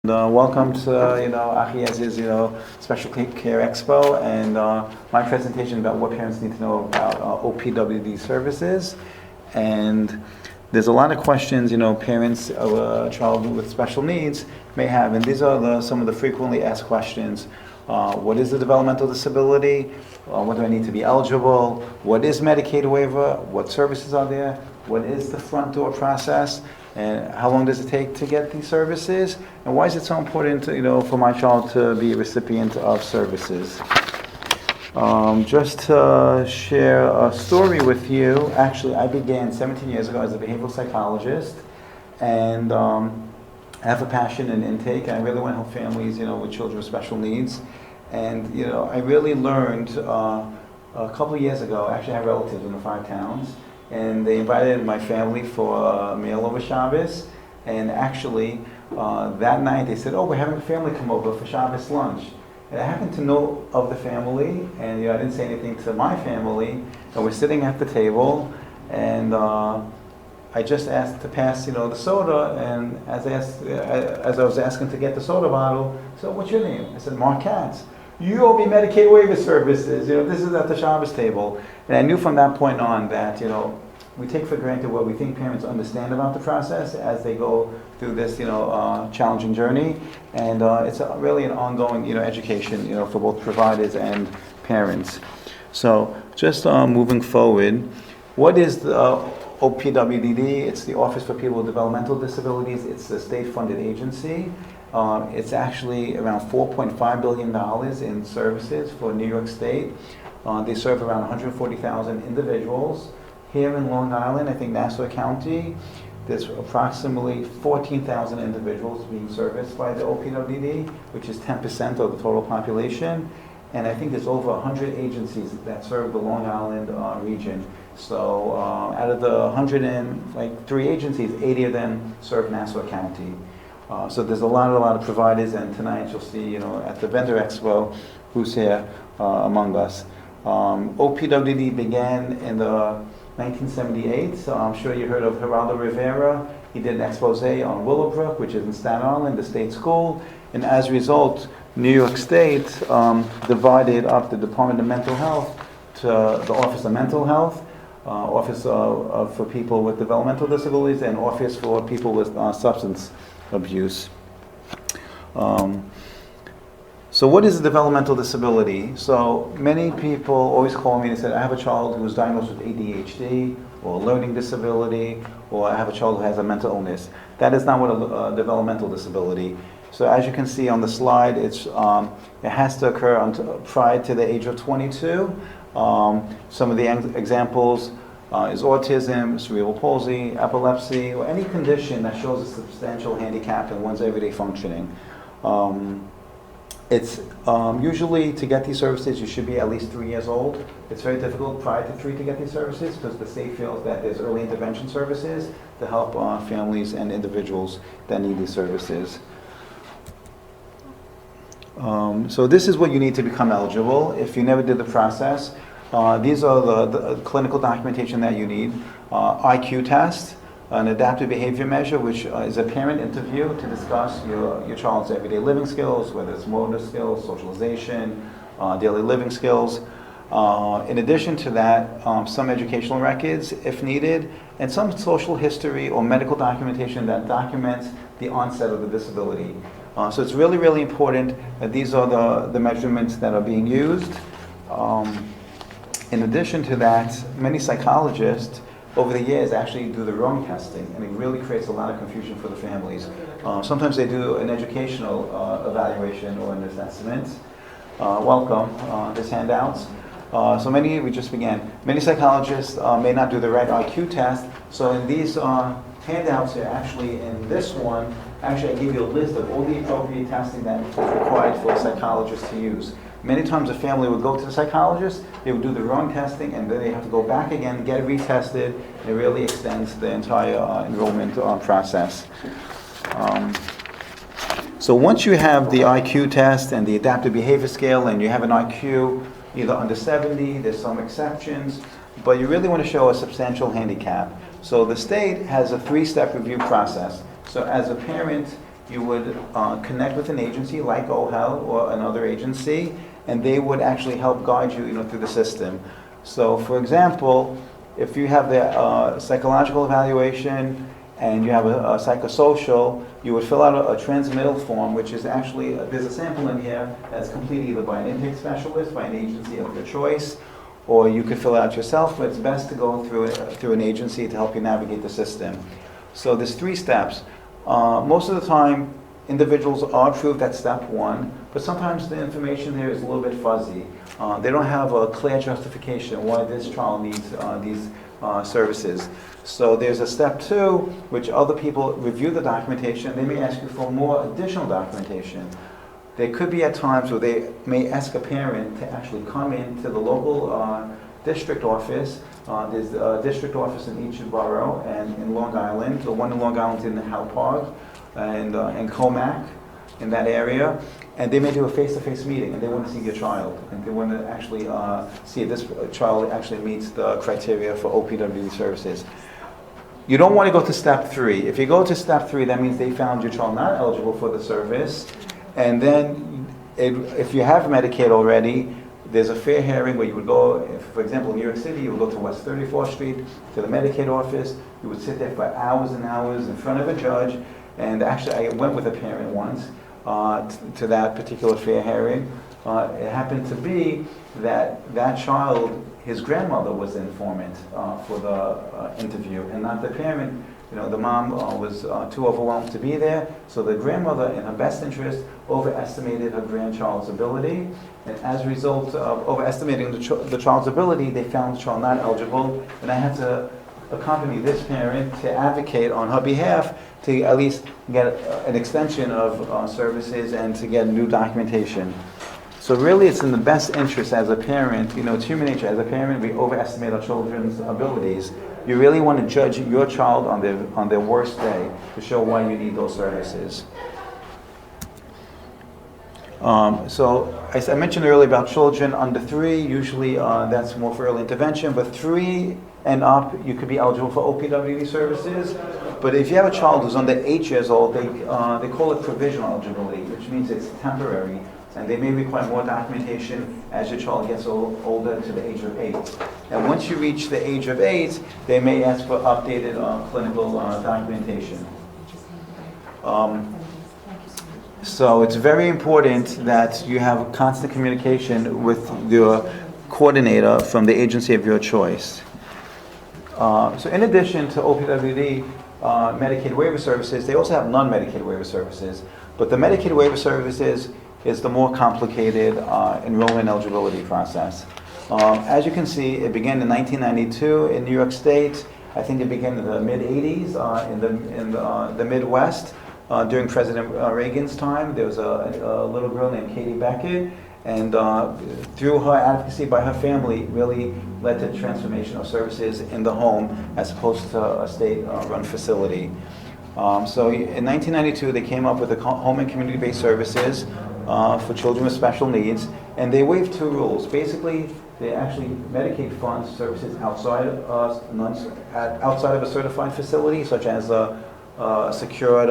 Welcome to Achiezer SpecialCare Expo, and my presentation about what parents need to know about OPWD services. And there's a lot of questions parents of a child with special needs may have, and these are some of the frequently asked questions. What is the developmental disability? What do I need to be eligible? What is Medicaid waiver? What services are there? What is the front door process? And how long does it take to get these services? And why is it so important for my child to be a recipient of services? Just to share a story with you, actually I began 17 years ago as a behavioral psychologist, and I have a passion in intake, and I really want to help families with children with special needs. And I really learned a couple of years ago, actually I have relatives in the 5 towns, and they invited my family for a meal over Shabbos. And actually, that night they said, "Oh, we're having a family come over for Shabbos lunch." And I happened to know of the family, and I didn't say anything to my family. And we're sitting at the table, and I just asked to pass, the soda. And as I was asking to get the soda bottle, so what's your name? I said, Marc Katz. You owe me Medicaid waiver services. This is at the Shabbos table. And I knew from that point on that, we take for granted what we think parents understand about the process as they go through this, challenging journey. And it's really an ongoing, education, for both providers and parents. So just moving forward, what is the OPWDD? It's the Office for People with Developmental Disabilities. It's a state-funded agency. It's actually around $4.5 billion in services for New York State. They serve around 140,000 individuals. Here in Long Island, I think Nassau County, there's approximately 14,000 individuals being serviced by the OPWDD, which is 10% of the total population. And I think there's over 100 agencies that serve the Long Island region. So out of the 103 agencies, 80 of them serve Nassau County. So there's a lot of providers, and tonight you'll see, at the Vendor Expo, who's here among us. OPWDD began in the 1978, so I'm sure you heard of Geraldo Rivera. He did an expose on Willowbrook, which is in Staten Island, the state school, and as a result, New York State divided up the Department of Mental Health to the Office of Mental Health, Office for People with Developmental Disabilities, and Office for People with Substance Abuse. So what is a developmental disability? So many people always call me and say, I have a child who was diagnosed with ADHD or a learning disability, or I have a child who has a mental illness. That is not what a developmental disability. So as you can see on the slide, it has to occur prior to the age of 22. Some of the examples is autism, cerebral palsy, epilepsy, or any condition that shows a substantial handicap in one's everyday functioning. It's usually, to get these services, you should be at least 3 years old. It's very difficult prior to 3 to get these services because the state feels that there's early intervention services to help families and individuals that need these services. So this is what you need to become eligible. If you never did the process, these are the clinical documentation that you need. IQ test, an adaptive behavior measure, which is a parent interview to discuss your child's everyday living skills, whether it's motor skills, socialization, daily living skills. In addition to that, some educational records if needed, and some social history or medical documentation that documents the onset of the disability. So it's really, really important that these are the measurements that are being used. In addition to that, many psychologists over the years actually do the wrong testing, and it really creates a lot of confusion for the families. Sometimes they do an educational evaluation or an assessment. Welcome, there's handouts. So we just began. Many psychologists may not do the right IQ test, so in these handouts here, actually in this one, I give you a list of all the appropriate testing that is required for a psychologist to use. Many times a family would go to the psychologist, they would do the wrong testing, and then they have to go back again, get it retested, and it really extends the entire enrollment process. So once you have the IQ test and the adaptive behavior scale, and you have an IQ either under 70, there's some exceptions, but you really want to show a substantial handicap. So the state has a 3-step review process. So as a parent, you would connect with an agency like OHEL or another agency, and they would actually help guide you, through the system. So, for example, if you have the psychological evaluation and you have a psychosocial, you would fill out a transmittal form, which is actually, there's a sample in here that's completed either by an intake specialist, by an agency of your choice, or you could fill it out yourself, but it's best to go through an agency to help you navigate the system. So there's 3 steps. Most of the time, individuals are approved at step 1, but sometimes the information there is a little bit fuzzy. They don't have a clear justification why this child needs these services. So there's a step 2, which other people review the documentation. They may ask you for more additional documentation. There could be at times where they may ask a parent to actually come into the local district office. There's a district office in each borough, and in Long Island. The one in Long Island is in Howell Park and Comac, in that area. And they may do a face-to-face meeting, and they want to see your child, and they want to actually see if this child actually meets the criteria for OPWD services. You don't want to go to step 3. If you go to step 3, that means they found your child not eligible for the service. And then, if you have Medicaid already, there's a fair hearing where you would go, for example, in New York City, you would go to West 34th Street, to the Medicaid office. You would sit there for hours and hours in front of a judge. And actually, I went with a parent once to that particular fair hearing. It happened to be that child, his grandmother was the informant for the interview, and not the parent. The mom was too overwhelmed to be there, so the grandmother, in her best interest, overestimated her grandchild's ability, and as a result of overestimating the child's ability, they found the child not eligible, and I had to accompany this parent to advocate on her behalf to at least get an extension of services and to get new documentation. So really, it's in the best interest as a parent, it's human nature. As a parent, we overestimate our children's abilities. You really want to judge your child on their worst day to show why you need those services. So as I mentioned earlier about children under 3, usually that's more for early intervention, but 3 and up, you could be eligible for OPWD services. But if you have a child who's under 8 years old, they call it provisional eligibility, which means it's temporary. And they may require more documentation as your child gets older to the age of 8. And once you reach the age of 8, they may ask for updated clinical documentation. So it's very important that you have constant communication with your coordinator from the agency of your choice. So in addition to OPWD, Medicaid waiver services, they also have non-Medicaid waiver services. But the Medicaid waiver services is the more complicated enrollment eligibility process. As you can see, it began in 1992 in New York State. I think it began in the mid-'80s in the Midwest. During President Reagan's time, there was a little girl named Katie Beckett, and through her advocacy by her family, really led to the transformation of services in the home as opposed to a state-run facility. So in 1992, they came up with the home and community-based services for children with special needs, and they waived 2 rules. Basically, they actually Medicaid funds services outside of a certified facility, such as a secured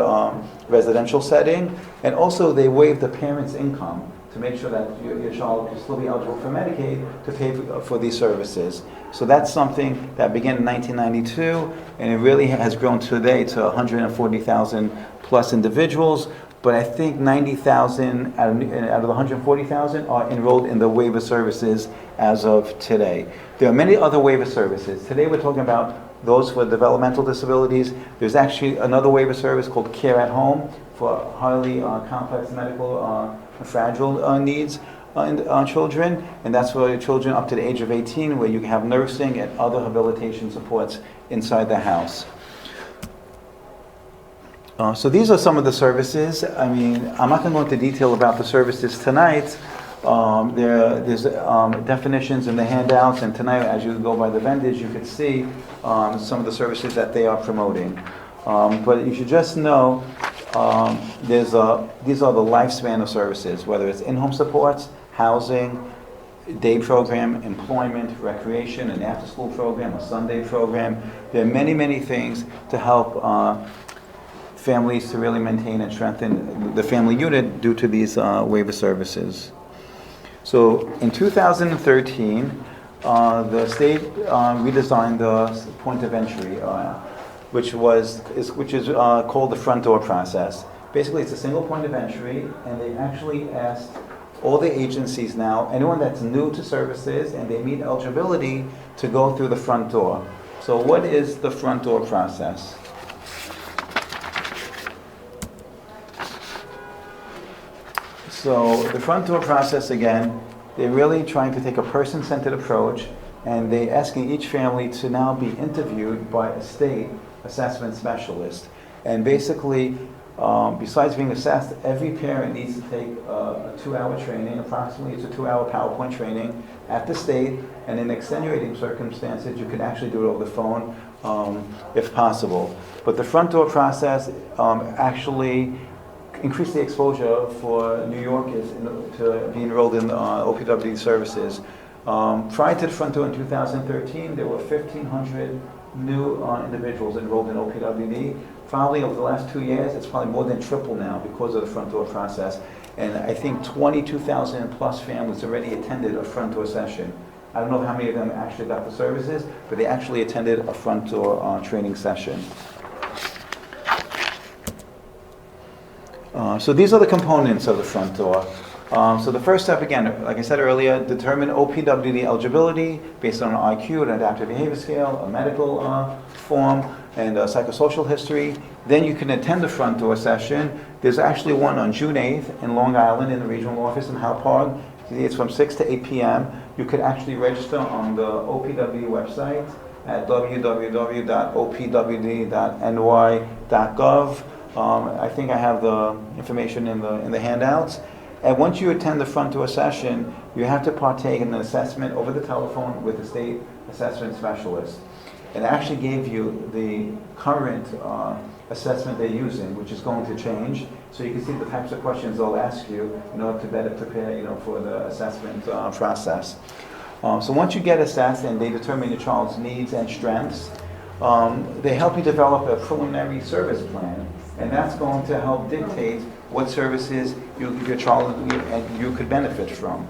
residential setting, and also they waived the parent's income to make sure that your child can still be eligible for Medicaid to pay for these services. So that's something that began in 1992, and it really has grown today to 140,000 plus individuals. But I think 90,000 out of the 140,000 are enrolled in the waiver services as of today. There are many other waiver services. Today we're talking about those for developmental disabilities. There's actually another waiver service called Care at Home for highly complex medical fragile needs in children, and that's for children up to the age of 18, where you can have nursing and other rehabilitation supports inside the house. So these are some of the services. I mean, I'm not going to go into detail about the services tonight. There's definitions in the handouts, and tonight, as you go by the vendors, you can see some of the services that they are promoting. But you should just know these are the lifespan of services, whether it's in-home supports, housing, day program, employment, recreation, an after-school program, a Sunday program. There are many, many things to help families to really maintain and strengthen the family unit due to these waiver services. So in 2013, the state redesigned the point of entry, which is called the front door process. Basically, it's a single point of entry, and they actually asked all the agencies now, anyone that's new to services and they meet eligibility, to go through the front door. So what is the front door process? So the front door process, again, they're really trying to take a person-centered approach, and they're asking each family to now be interviewed by a state assessment specialist. And basically, besides being assessed, every parent needs to take a 2-hour training. Approximately, it's a 2-hour PowerPoint training at the state, and in extenuating circumstances, you can actually do it over the phone if possible. But the front door process actually increased the exposure for New Yorkers to be enrolled in OPWD services. Prior to the front door in 2013, there were 1,500 new individuals enrolled in OPWD. Probably over the last 2 years, it's probably more than triple now because of the front door process. And I think 22,000 plus families already attended a front door session. I don't know how many of them actually got the services, but they actually attended a front door training session. So these are the components of the front door. So the first step, again, like I said earlier, determine OPWD eligibility based on an IQ, an adaptive behavior scale, a medical form, and a psychosocial history. Then you can attend the front door session. There's actually one on June 8th in Long Island in the regional office in Hauppauge. It's from 6 to 8 p.m. You could actually register on the OPWD website at www.opwd.ny.gov. I think I have the information in the handouts. And once you attend the front door session, you have to partake in an assessment over the telephone with the state assessment specialist. It actually gave you the current assessment they're using, which is going to change. So you can see the types of questions they'll ask you in order to better prepare, for the assessment process. So once you get assessed and they determine your child's needs and strengths, they help you develop a preliminary service plan. And that's going to help dictate what services your child and you could benefit from.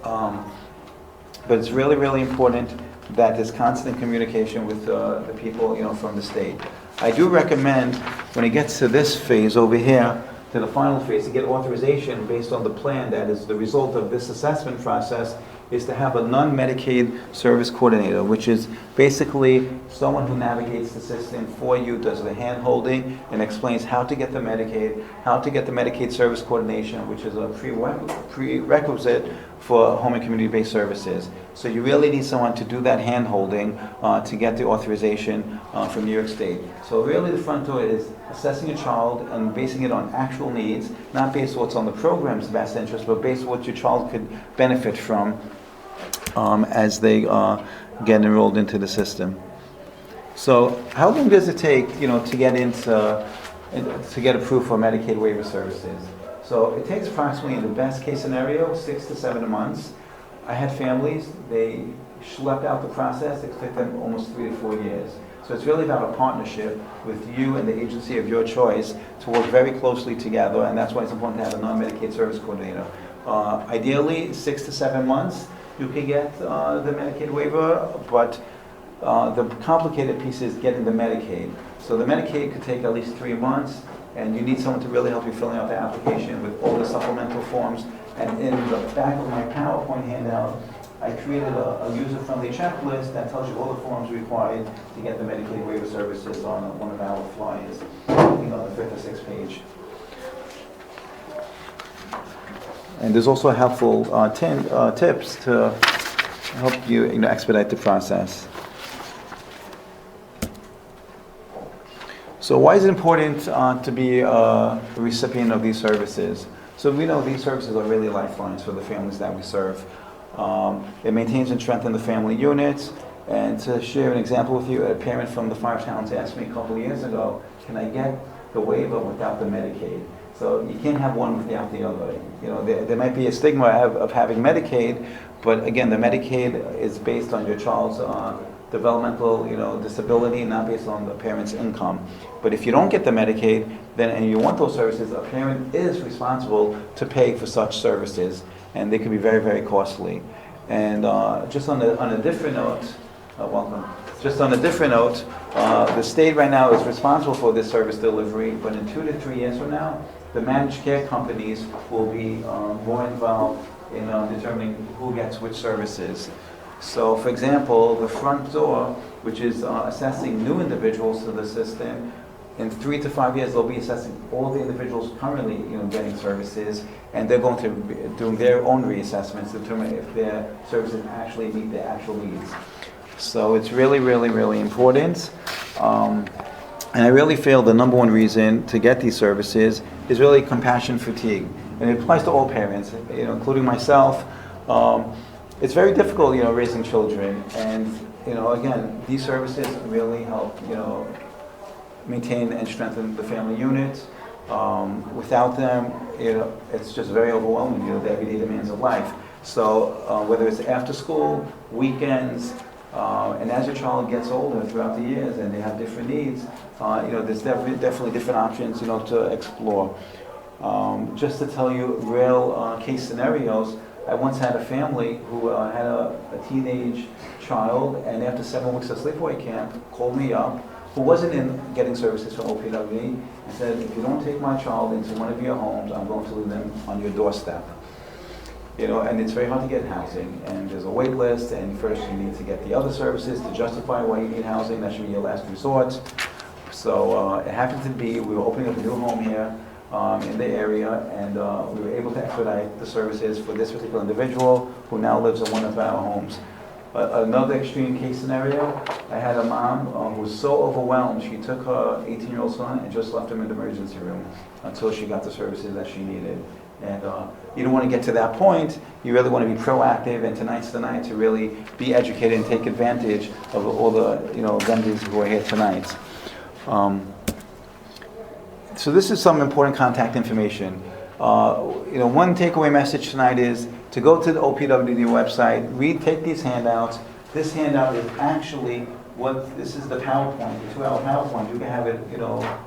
But it's really, really important that there's constant communication with the people, from the state. I do recommend, when it gets to this phase over here, to the final phase, to get authorization based on the plan that is the result of this assessment process, is to have a non-Medicaid service coordinator, which is basically someone who navigates the system for you, does the hand-holding, and explains how to get the Medicaid, how to get the Medicaid service coordination, which is a prerequisite for home and community-based services. So you really need someone to do that hand-holding to get the authorization from New York State. So really the front door is assessing a child and basing it on actual needs, not based on what's on the program's best interest, but based on what your child could benefit from as they get enrolled into the system. So how long does it take, to get approved for Medicaid waiver services? So it takes approximately, in the best case scenario, 6 to 7 months. I had families, they schlepped out the process. It took them almost 3 to 4 years. So it's really about a partnership with you and the agency of your choice to work very closely together, and that's why it's important to have a non-Medicaid service coordinator. Ideally, 6 to 7 months, you can get the Medicaid waiver, but the complicated piece is getting the Medicaid. So the Medicaid could take at least 3 months, and you need someone to really help you filling out the application with all the supplemental forms. And in the back of my PowerPoint handout, I created a user-friendly checklist that tells you all the forms required to get the Medicaid waiver services on one of our flyers, on the 5th or 6th page. And there's also helpful tips to help you, expedite the process. So why is it important to be a recipient of these services? So we know these services are really lifelines for the families that we serve. It maintains and strengthens the family units. And to share an example with you, a parent from the 5 towns asked me a couple of years ago, can I get the waiver without the Medicaid? So you can't have one without the other. There might be a stigma of having Medicaid, but again, the Medicaid is based on your child's developmental, disability, not based on the parent's income. But if you don't get the Medicaid, then and you want those services, a parent is responsible to pay for such services, and they can be very, very costly. And just on a different note, welcome. Just on a different note, the state right now is responsible for this service delivery, but in 2 to 3 years from now, the managed care companies will be more involved in determining who gets which services. So, for example, the front door, which is assessing new individuals to the system, in 3 to 5 years, they'll be assessing all the individuals currently, getting services, and they're going to be doing their own reassessments to determine if their services actually meet their actual needs. So it's really, really, really important. And I really feel the number one reason to get these services is really compassion fatigue. And it applies to all parents, including myself. It's very difficult, raising children. And, again, these services really help, maintain and strengthen the family unit. Without them, it's just very overwhelming, the everyday demands of life. So whether it's after school, weekends, and as your child gets older throughout the years and they have different needs, there's definitely different options, to explore. Just to tell you real case scenarios, I once had a family who had a teenage child, and after 7 weeks of sleepaway camp, called me up, who wasn't in getting services from OPWD, and said, if you don't take my child into one of your homes, I'm going to leave them on your doorstep. And it's very hard to get housing, and there's a wait list, and first you need to get the other services to justify why you need housing. That should be your last resort. So it happened to be, we were opening up a new home here in the area, and we were able to expedite the services for this particular individual who now lives in one of our homes. Another extreme case scenario, I had a mom who was so overwhelmed, she took her 18-year-old son and just left him in the emergency room until she got the services that she needed. And you don't want to get to that point. You really want to be proactive, and tonight's the night to really be educated and take advantage of all the vendors who are here tonight. So this is some important contact information. One takeaway message tonight is to go to the OPWD website, take these handouts. This handout is actually this is the PowerPoint, the 2-hour PowerPoint. You can have it,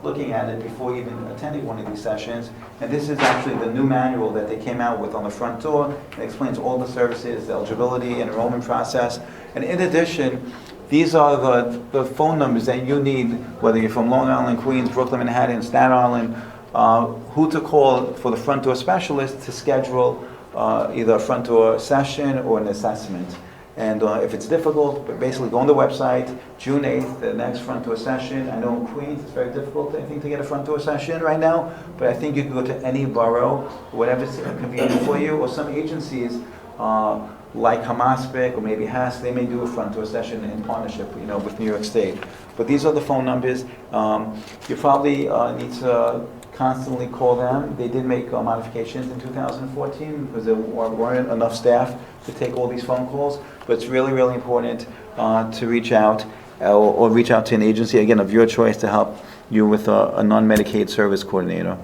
looking at it before even attending one of these sessions. And this is actually the new manual that they came out with on the front door. It explains all the services, the eligibility and enrollment process. And in addition, these are the phone numbers that you need, whether you're from Long Island, Queens, Brooklyn, Manhattan, Staten Island, who to call for the front door specialist to schedule either a front door session or an assessment. And if it's difficult, basically go on the website, June 8th, the next front door session. I know in Queens it's very difficult, I think, to get a front door session right now, but I think you can go to any borough, whatever's convenient for you, or some agencies like Hamaspic or maybe HAS, they may do a front door session in partnership, with New York State. But these are the phone numbers. You probably need to constantly call them. They did make modifications in 2014 because there weren't enough staff to take all these phone calls. But it's really, really important to reach out or reach out to an agency, again, of your choice to help you with a non-Medicaid service coordinator.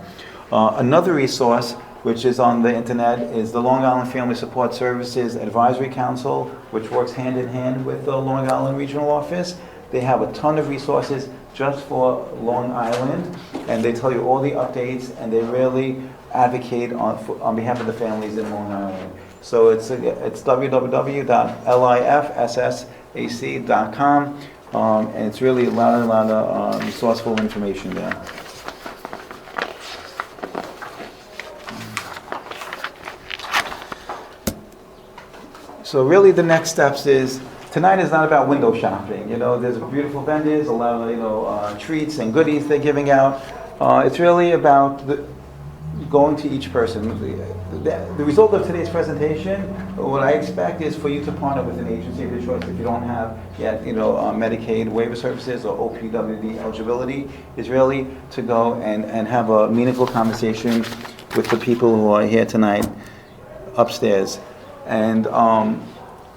Another resource which is on the internet is the Long Island Family Support Services Advisory Council, which works hand in hand with the Long Island Regional Office. They have a ton of resources just for Long Island, and they tell you all the updates, and they really advocate on behalf of the families in Long Island. So it's www.lifssac.com, and it's really a lot of resourceful information there. So really the next steps is, tonight is not about window shopping. There's beautiful vendors, a lot of treats and goodies they're giving out. It's really about going to each person. The result of today's presentation, what I expect is for you to partner with an agency of your choice if you don't have yet, Medicaid waiver services or OPWD eligibility, is really to go and have a meaningful conversation with the people who are here tonight upstairs. And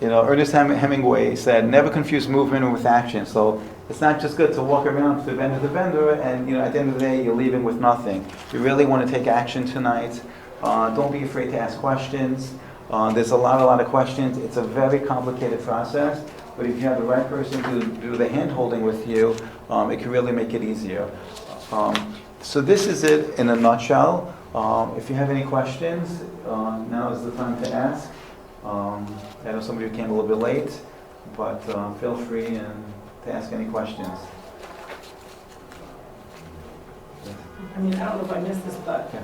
Ernest Hemingway said, never confuse movement with action. So it's not just good to walk around from vendor to vendor and at the end of the day you're leaving with nothing. You really want to take action tonight. Don't be afraid to ask questions. There's a lot of questions. It's a very complicated process, but if you have the right person to do the hand-holding with you, it can really make it easier. So this is it in a nutshell. If you have any questions, now is the time to ask. I know some of you came a little bit late, but feel free to ask any questions. I mean, I don't know if I missed this, but Yeah.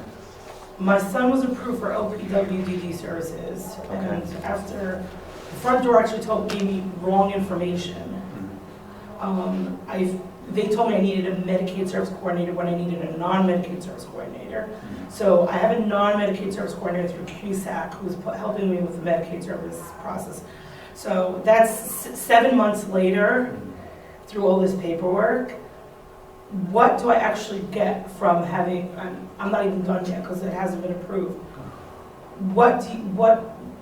my son was approved for OPWDD services, Okay. and after, the front door actually gave me wrong information. They told me I needed a Medicaid service coordinator when I needed a non-Medicaid service coordinator. So I have a non-Medicaid service coordinator through QSAC who's helping me with the Medicaid service process. So that's 7 months later, through all this paperwork. What do I actually get from having, I'm not even done yet because it hasn't been approved. What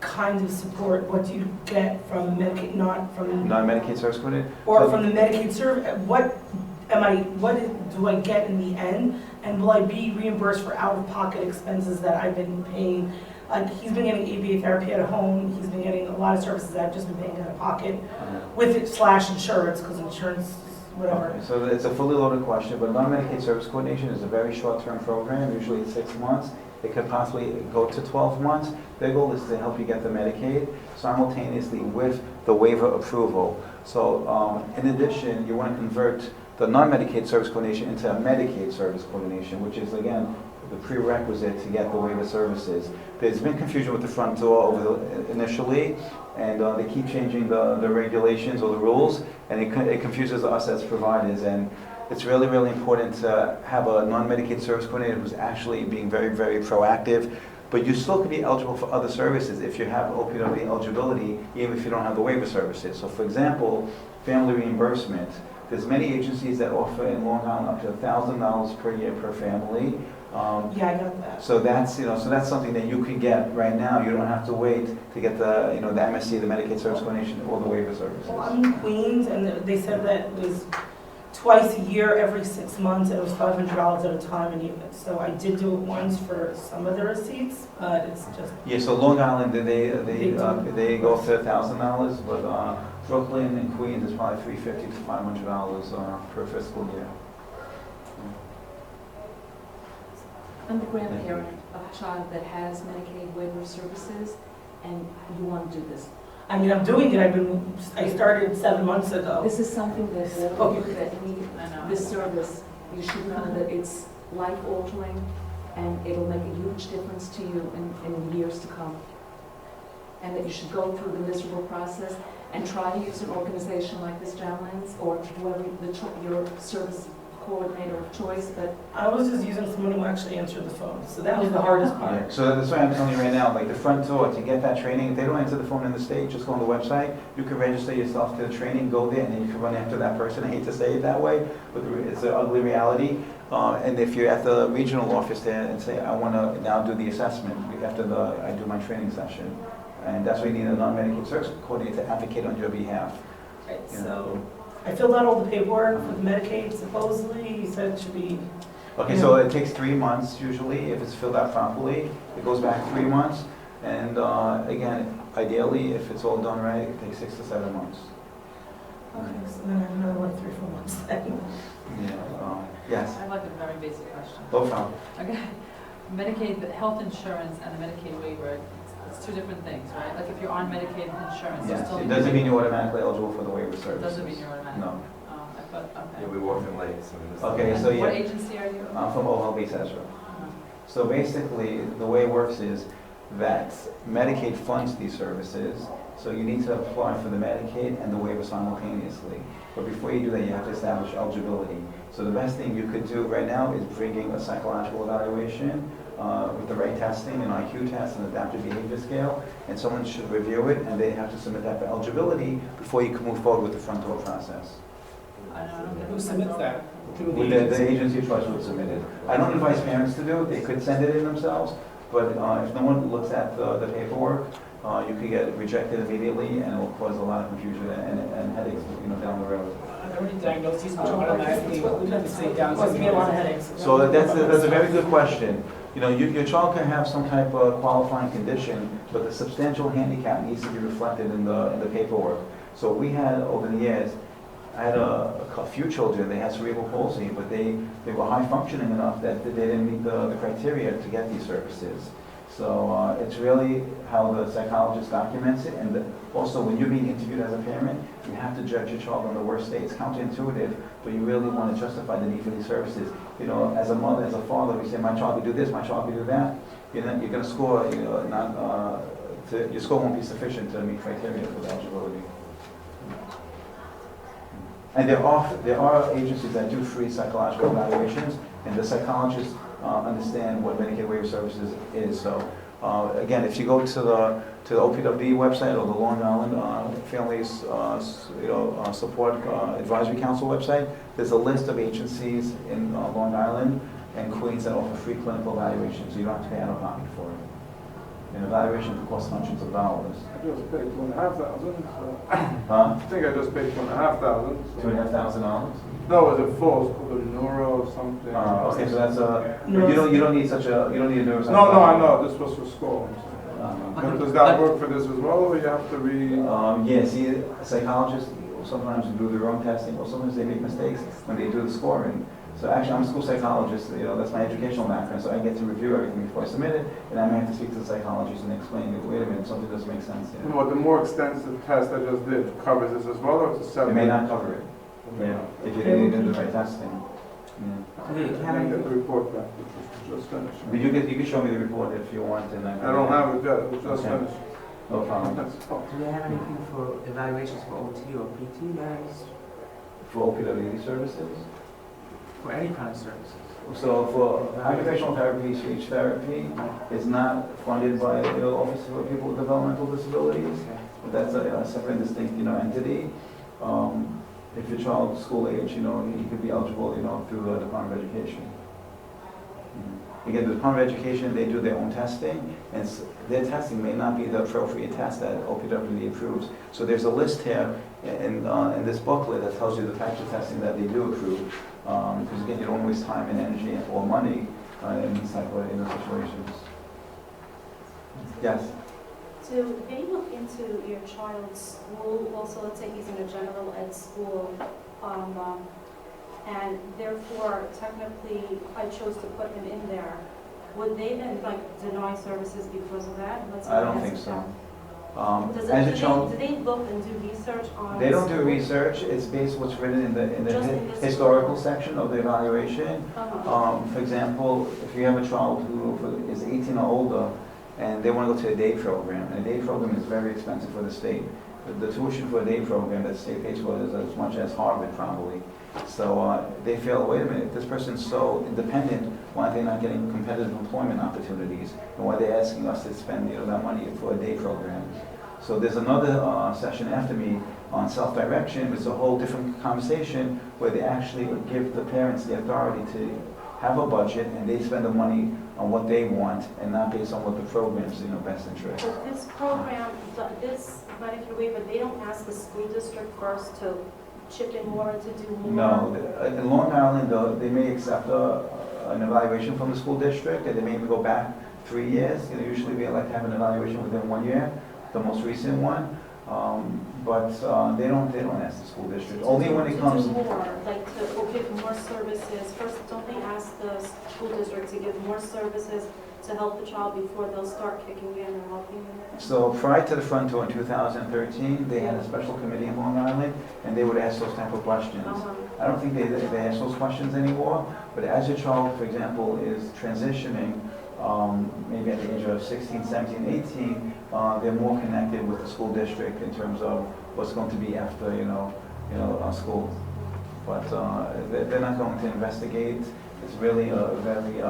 kind of support, what do you get from Medicaid, not from... Non-Medicaid service coordinator? Or from the Medicaid service, what do I get in the end? And will I be reimbursed for out-of-pocket expenses that I've been paying? Like, he's been getting ABA therapy at home, he's been getting a lot of services that I've just been paying out of pocket with it / insurance, because insurance, whatever. Okay, so it's a fully loaded question, but non-Medicaid service coordination is a very short-term program, usually it's 6 months. It could possibly go to 12 months. Their goal is to help you get the Medicaid simultaneously with the waiver approval. So in addition, you want to convert the non-Medicaid service coordination into a Medicaid service coordination, which is, again, the prerequisite to get the waiver services. There's been confusion with the front door initially, and they keep changing the regulations or the rules, and it confuses us as providers. And it's really, really important to have a non-Medicaid service coordinator who's actually being very, very proactive. But you still could be eligible for other services if you have OPWD eligibility, even if you don't have the waiver services. So for example, family reimbursement. There's many agencies that offer in Long Island up to $1,000 per year per family. Yeah, I got that. So that's, so that's something that you can get right now. You don't have to wait to get the, the MSC, the Medicaid service coordination, or the waiver services. Well, I'm in Queens, and they said that it was twice a year, every 6 months, and it was $500 at a time. And so I did do it once for some of the receipts, but it's just... Yeah, so Long Island, they go to $1,000, but Brooklyn and Queens is probably $350 to $500 per fiscal year. I'm the grandparent of a child that has Medicaid waiver services, and you want to do this. I mean, I'm doing it. I started 7 months ago. This is something that all of you that need this service, you should know that it's life-altering, and it'll make a huge difference to you in years to come. And that you should go through the miserable process and try to use an organization like this, Jamlands, or whoever your service coordinator of choice. But I was just using someone who actually answered the phone, so that was the hardest part. Yeah, so that's why I'm telling you right now, like the front door, to get that training, if they don't answer the phone in the state, just go on the website, you can register yourself to the training, go there, and then you can run after that person. I hate to say it that way, but it's an ugly reality. And if you're at the regional office there and say, I want to now do the assessment after I do my training session, and that's why you need a non-Medicaid service coordinator to advocate on your behalf. Right, so I filled out all the paperwork with Medicaid, supposedly. He said it should be... Okay, so it takes 3 months usually, if it's filled out properly. It goes back 3 months. And again, ideally, if it's all done right, it takes 6 to 7 months. Okay, so then I have another like 3 or 4 months then. Yeah, yes. I'd like a very basic question. Both from. Okay, Medicaid, the health insurance and the Medicaid waiver, it's 2 different things, right? Like if you're on Medicaid insurance, you're Yes, still... it doesn't mean you're automatically eligible for the waiver services. Doesn't mean you're automatic? No. I thought, okay. Yeah, we walked in late, so... Okay, And so what yeah. agency are you? I'm from OHEL Base Ezra. So basically, the way it works is that Medicaid funds these services, so you need to apply for the Medicaid and the waiver simultaneously. But before you do that, you have to establish eligibility. So the best thing you could do right now is bringing a psychological evaluation with the right testing, an IQ test, an adaptive behavior scale, and someone should review it, and they have to submit that for eligibility before you can move forward with the front door process. I don't know. Who submits that? Through With the agency of choice would submit it. I don't advise parents to do it, they could send it in themselves, but if no one looks at the paperwork, you could get rejected immediately, and it will cause a lot of confusion and headaches, down the road. Are there any diagnoses which automatically include, say, Down Caused me a lot of syndrome? headaches. So that's a very good question. Your child can have some type of qualifying condition, but the substantial handicap needs to be reflected in the paperwork. So we had, over the years, I had a few children, they had cerebral palsy, but they were high functioning enough that they didn't meet the criteria to get these services. So it's really how the psychologist documents it, and also when you're being interviewed as a parent, you have to judge your child on the worst day. It's counterintuitive, but you really want to justify the need for these services. You know, as a mother, as a father, we say, my child could do this, my child could do that. You're going to score, your score won't be sufficient to meet criteria for eligibility. And there are agencies that do free psychological evaluations, and the psychologists understand what Medicaid Waiver Services is. So again, if you go to the OPWD website or the Long Island Families Support Advisory Council website, there's a list of agencies in Long Island and Queens that offer free clinical evaluations. So you don't have to pay out of pocket for it. An evaluation could cost hundreds of dollars. I just paid $2,500. Huh? I think I just paid $2,500. $2,500? No, it was a full, it's called a neuro or something. Okay, so that's you don't need a neuropsychologist. No, I know, this was for school. Does that work for this as well, or you have to Yeah, see, psychologists sometimes do their own testing, or sometimes they make mistakes when they do the scoring. So actually, I'm a school psychologist, that's my educational background, so I get to review everything before I submit it, and I may have to speak to the psychologist and explain, wait a minute, something doesn't make sense here. Well, the more extensive test I just did covers this as well, or it's a It separate? may not cover it, if you didn't do the right testing. Yeah. I didn't get the report back, which was just finished. But you can show me the report if you want, and I don't have it yet, it was just Okay. finished. No problem. That's all. Do they have anything for evaluations for OT or PT guys? For OPWD services? For any kind of services? So for occupational therapy, speech therapy is not funded by the Office for People with Developmental Disabilities. Okay. That's a separate and distinct, entity. If your child's school age, he could be eligible, through the Department of Education. Again, the Department of Education, they do their own testing, and their testing may not be the appropriate test that OPWD approves. So there's a list here in this booklet that tells you the types of testing that they do approve. Because again, you don't waste time and energy or money in these type of situations. Yes? Do they look into your child's school, also let's say he's in a general ed school, and therefore technically I chose to put him in there, would they then deny services because of that? Let's say I don't he has think a so. child. As a child, Do they look and do research on? they don't do school? research. It's based what's written in the Just in the historical section of the evaluation. Uh-huh. For example, if you have a child who is 18 or older and they want to go to a day program, and a day program is very expensive for the state. The tuition for a day program that the state pays for is as much as Harvard probably. So they feel, wait a minute, if this person's so independent, why are they not getting competitive employment opportunities? And why are they asking us to spend that money for a day program? So there's another session after me on self-direction. It's a whole different conversation where they actually give the parents the authority to have a budget, and they spend the money on what they want and not based on what the program's best interest. So this program, this Medicare waiver, they don't ask the school district first to chip in more and to do more? No, in Long Island, they may accept an evaluation from the school district, and they may even go back 3 years. Usually we like to have an evaluation within 1 year, the most recent one. But they don't ask the school district. Only when it comes. To do more, to give more services. First, don't they ask the school district to give more services to help the child before they'll start kicking in and helping them? So prior to the front door in 2013, they had a special committee in Long Island, and they would ask those type of questions. I don't think they ask those questions anymore, but as your child, for example, is transitioning, maybe at the age of 16, 17, 18, they're more connected with the school district in terms of what's going to be after, school. But they're not going to investigate. It's really a very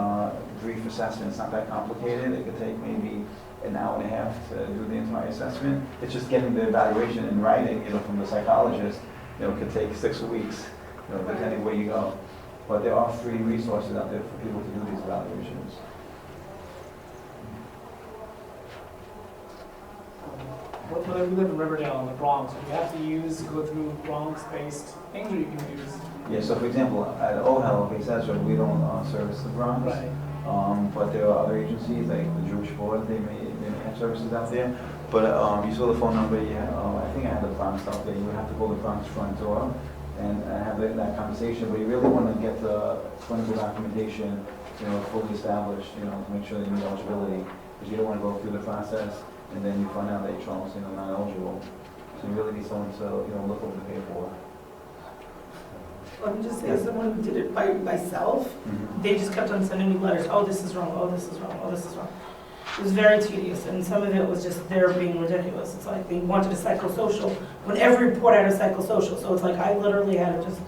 brief assessment. It's not that complicated. It could take maybe an hour and a half to do the entire assessment. It's just getting the evaluation in writing, from the psychologist, could take 6 weeks, depending where you go. But there are free resources out there for people to do these evaluations. Whether we live in Riverdale in the Bronx, do you have to go through Bronx-based things, or you can use? Yeah, so for example, at OHEL, we don't service the Bronx. Right. But there are other agencies like the Jewish Board, they may have services out there. But you saw the phone number, yeah, I think I had the Bronx out there. You would have to call the Bronx front door and have that conversation. But you really want to get the clinical documentation, fully established, to make sure that you meet eligibility. Because you don't want to go through the process and then you find out that your child's, not eligible. So you really need someone to, look over the paperwork. Let me just say, someone who did it by myself, they just kept on sending me letters, oh, this is wrong, oh, this is wrong, oh, this is wrong. It was very tedious, and some of it was just they're being ridiculous. It's like they wanted a psychosocial, when every report had a psychosocial, so it's like I literally had to just,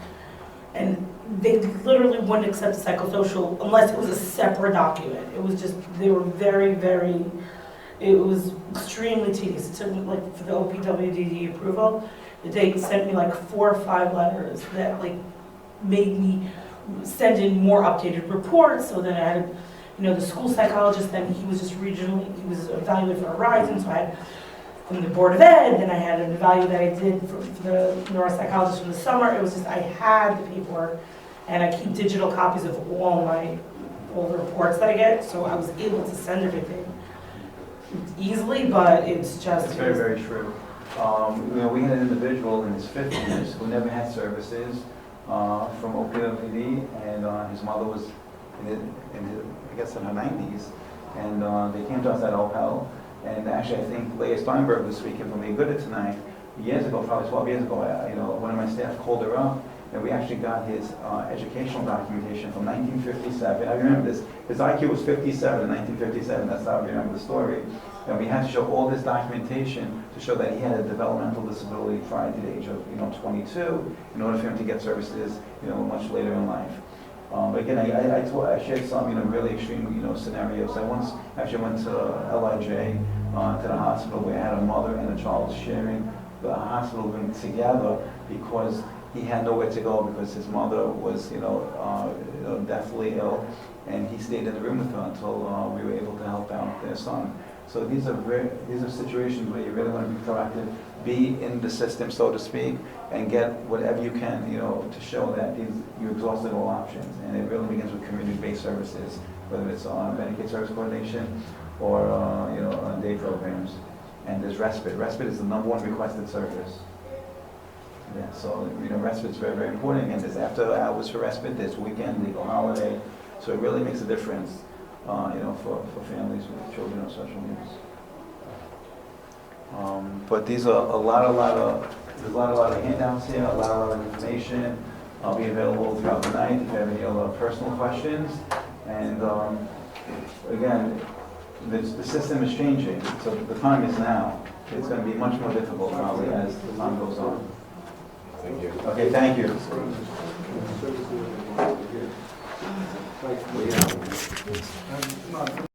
and they literally wouldn't accept a psychosocial unless it was a separate document. It was just, they were very, very, it was extremely tedious. It took me, like, for the OPWDD approval, they sent me like 4 or 5 letters that like made me send in more updated reports. So then I had, the school psychologist, then he was just regionally, he was evaluated for Horizon, so I had from the Board of Ed, then I had an evaluation that I did for the neuropsychologist from the summer. It was just, I had the paperwork, and I keep digital copies of all the reports that I get, so I was able to send everything easily, but it's just... It's very, very true. We had an individual in his 50s who never had services from OPWD, and his mother was I guess in her 90s, and they came to us at OHEL, and actually I think Leah Steinberg was speaking for me good at tonight. Years ago, probably 12 years ago, one of my staff called her up, and we actually got his educational documentation from 1957. I remember this. His IQ was 57 in 1957. That's how I remember the story. And we had to show all this documentation to show that he had a developmental disability prior to the age of 22 in order for him to get services much later in life. But again, I shared some really extreme scenarios. I once actually went to LIJ to the hospital where I had a mother and a child sharing the hospital room together because he had nowhere to go because his mother was deathly ill, and he stayed in the room with her until we were able to help out their son. So these are situations where you really want to be proactive, be in the system, so to speak, and get whatever you can, to show that you exhausted all options. And it really begins with community-based services, whether it's on Medicaid service coordination or on day programs. And there's respite. Respite is the #1 requested service. Yeah, so respite is very, very important. And there's after hours for respite. There's weekend, legal holiday. So it really makes a difference. For families with children with special needs. But these are a lot of handouts here, a lot of information. I'll be available throughout the night if you have any other personal questions. And again, the system is changing, so the time is now. It's going to be much more difficult probably as the time goes on. Thank you. Okay, thank you. Like,